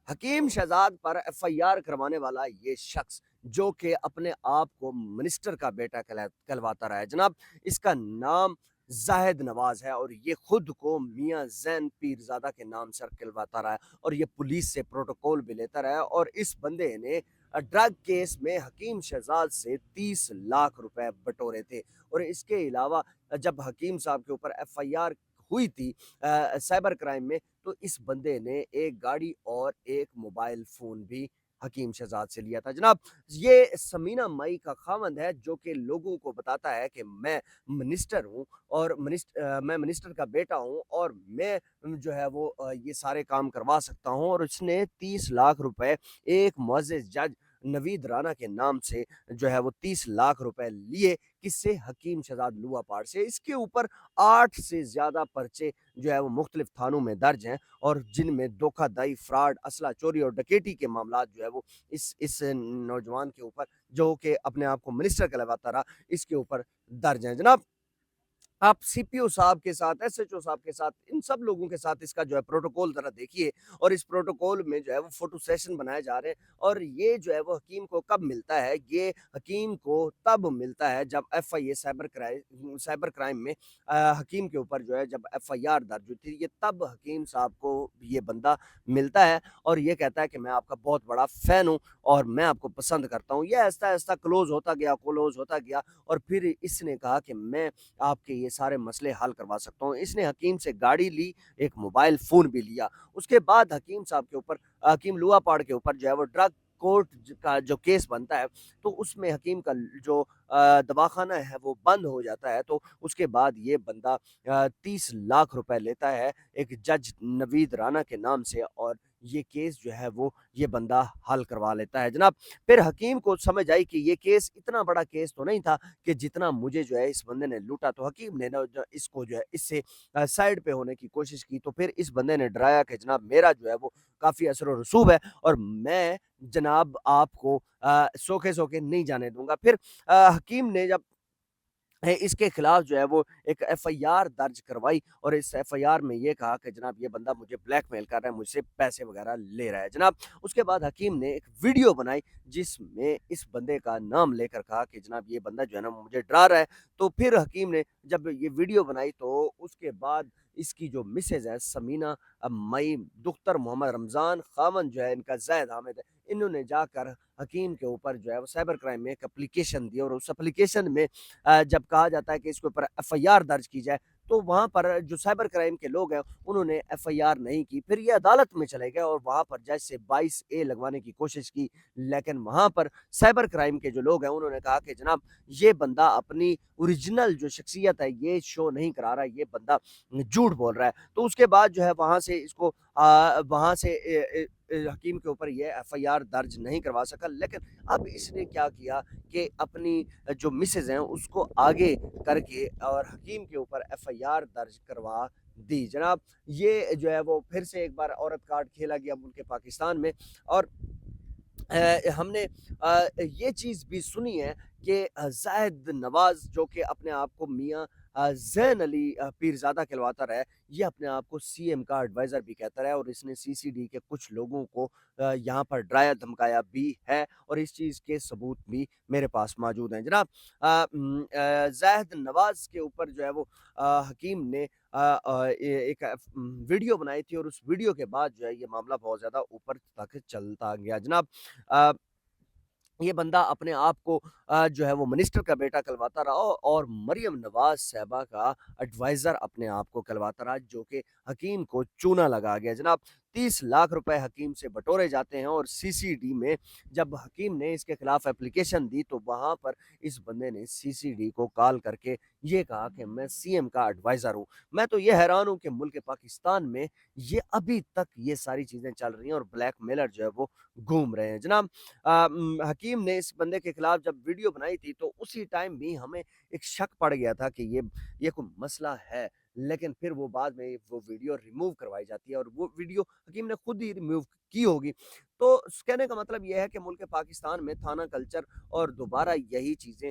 حکیم شہزاد پر F I R کروانے والا یہ شخص جو کہ اپنے آپ کو منسٹر کا بیٹا کہلواتا رہا ہے جناب، اس کا نام زاہد نواز ہے اور یہ خود کو میاں زین پیرزادہ کے نام سے کہلواتا رہا ہے اور یہ پولیس سے پروٹوکول بھی لیتا رہا ہے اور اس بندے نے ڈرگ کیس میں حکیم شہزاد سے 30 لاکھ روپے بٹورے تھے اور اس کے علاوہ جب حکیم صاحب کے اوپر ایف آئی آر ہوئی تھی سائبر کرائم میں، تو اس بندے نے ایک گاڑی اور ایک موبائل فون بھی حکیم شہزاد سے لیا تھا جناب۔ یہ سمینہ مئی کا خاوند ہے جو کہ لوگوں کو بتاتا ہے کہ میں منسٹر ہوں اور میں منسٹر کا بیٹا ہوں اور میں جو ہے وہ یہ سارے کام کروا سکتا ہوں، اور اس نے 30 لاکھ روپے ایک معزز جج نوید رانا کے نام سے جو ہے وہ 30 لاکھ روپے لیے، کس سے؟ حکیم شہزاد لوا پاڑ سے۔ اس کے اوپر 8 سے زیادہ پرچے جو ہے وہ مختلف تھانوں میں درج ہیں اور جن میں دھوکہ دہی، فراڈ، اسلحہ چوری اور ڈکیٹی کے معاملات جو ہے وہ اس نوجوان کے اوپر، جو کہ اپنے آپ کو منسٹر کہلواتا رہا، اس کے اوپر درج ہیں جناب۔ آپ سی پی او صاحب کے ساتھ، ایس ایچ او صاحب کے ساتھ، ان سب لوگوں کے ساتھ اس کا جو ہے پروٹوکول ذرا دیکھیے، اور اس پروٹوکول میں جو ہے وہ فوٹو سیشن بنائے جا رہے ہیں اور یہ جو ہے وہ حکیم کو کب ملتا ہے؟ یہ حکیم کو تب ملتا ہے جب F I A cyber crime میں حکیم کے اوپر جو ہے جب ایف آئی آر درج ہوئی تھی، یہ تب حکیم صاحب کو یہ بندہ ملتا ہے اور یہ کہتا ہے کہ میں آپ کا بہت بڑا فین ہوں اور میں آپ کو پسند کرتا ہوں۔ یہ آہستہ آہستہ کلوز ہوتا گیا اور پھر اس نے کہا کہ میں آپ کے یہ سارے مسئلے حل کروا سکتا ہوں۔ اس نے حکیم سے گاڑی لی، ایک موبائل فون بھی لیا۔ اس کے بعد حکیم صاحب کے اوپر، حکیم لوا پاڑ کے اوپر جو ہے وہ ڈرگ کورٹ کا جو کیس بنتا ہے، تو اس میں حکیم کا جو دواخانہ ہے وہ بند ہو جاتا ہے، تو اس کے بعد یہ بندہ 30 لاکھ روپے لیتا ہے ایک جج نوید رانا کے نام سے اور یہ کیس جو ہے وہ یہ بندہ حل کروا لیتا ہے جناب۔ پھر حکیم کو سمجھ آئی کہ یہ کیس اتنا بڑا کیس تو نہیں تھا کہ جتنا مجھے جو ہے اس بندے نے لوٹا، تو حکیم نے اس کو جو ہے اس سے سائڈ پہ ہونے کی کوشش کی، تو پھر اس بندے نے ڈرایا کہ جناب میرا جو ہے وہ کافی اثر و رسوب ہے اور میں جناب آپ کو سوکھے سوکھے نہیں جانے دوں گا۔ پھر حکیم نے جب اس کے خلاف جو ہے وہ ایک ایف آئی آر درج کروائی اور اس ایف آئی آر میں یہ کہا کہ جناب یہ بندہ مجھے بلیک میل کر رہا ہے، مجھ سے پیسے وغیرہ لے رہا ہے جناب۔ اس کے بعد حکیم نے ایک ویڈیو بنائی جس میں اس بندے کا نام لے کر کہا کہ جناب یہ بندہ جو ہے نا مجھے ڈرا رہا ہے۔ تو پھر حکیم نے جب یہ ویڈیو بنائی تو اس کے بعد اس کی جو مسز ہے سمینہ مئی، دختر محمد رمضان، خاوند جو ہے ان کا زید حامد ہے، انہوں نے جا کر حکیم کے اوپر جو ہے وہ سائبر کرائم میں ایک اپلیکیشن دی اور اس اپلیکیشن میں جب کہا جاتا ہے کہ اس کے اوپر ایف آئی آر درج کی جائے، تو وہاں پر جو سائبر کرائم کے لوگ ہیں انہوں نے ایف آئی آر نہیں کی۔ پھر یہ عدالت میں چلے گئے اور وہاں پر جج سے 22A لگوانے کی کوشش کی، لیکن وہاں پر سائبر کرائم کے جو لوگ ہیں انہوں نے کہا کہ جناب یہ بندہ اپنی اوریجنل جو شخصیت ہے یہ شو نہیں کرا رہا ہے، یہ بندہ جھوٹ بول رہا ہے۔ تو اس کے بعد جو ہے وہاں سے اس کو وہاں سے حکیم کے اوپر یہ ایف آئی آر درج نہیں کروا سکا، لیکن اب اس نے کیا کیا کہ اپنی جو مسز ہیں اس کو آگے کر کے اور حکیم کے اوپر ایف آئی آر درج کروا دی جناب۔ یہ جو ہے وہ پھر سے ایک بار عورت کارڈ کھیلا گیا ملک پاکستان میں، اور ہم نے یہ چیز بھی سنی ہے کہ زاہد نواز جو کہ اپنے آپ کو میاں زین علی پیرزادہ کہلواتا رہا ہے، یہ اپنے آپ کو سی ایم کا ایڈوائزر بھی کہتا رہا ہے اور اس نے سی سی ڈی کے کچھ لوگوں کو یہاں پر ڈرایا دھمکایا بھی ہے اور اس چیز کے ثبوت بھی میرے پاس موجود ہیں جناب۔ زاہد نواز کے اوپر جو ہے وہ حکیم نے ایک ویڈیو بنائی تھی اور اس ویڈیو کے بعد جو ہے یہ معاملہ بہت زیادہ اوپر تک چلتا گیا جناب۔ یہ بندہ اپنے آپ کو جو ہے وہ منسٹر کا بیٹا کہلواتا رہا اور مریم نواز صاحبہ کا ایڈوائزر اپنے آپ کو کہلواتا رہا، جو کہ حکیم کو چونا لگا گیا جناب۔ 30 لاکھ روپے حکیم سے بٹورے جاتے ہیں اور سی سی ڈی میں جب حکیم نے اس کے خلاف اپلیکیشن دی تو وہاں پر اس بندے نے سی سی ڈی کو کال کر کے یہ کہا کہ میں سی ایم کا ایڈوائزر ہوں۔ میں تو یہ حیران ہوں کہ ملک پاکستان میں یہ ابھی تک یہ ساری چیزیں چل رہی ہیں اور بلیک میلر جو ہے وہ گھوم رہے ہیں جناب۔ حکیم نے اس بندے کے خلاف جب ویڈیو بنائی تھی تو اسی ٹائم بھی ہمیں ایک شک پڑ گیا تھا کہ یہ کوئی مسئلہ ہے، لیکن پھر وہ بعد میں وہ ویڈیو ریموو کروائی جاتی ہے اور وہ ویڈیو حکیم نے خود ہی ریموو کی ہوگی۔ تو کہنے کا مطلب یہ ہے کہ ملک پاکستان میں تھانہ کلچر اور دوبارہ یہی چیزیں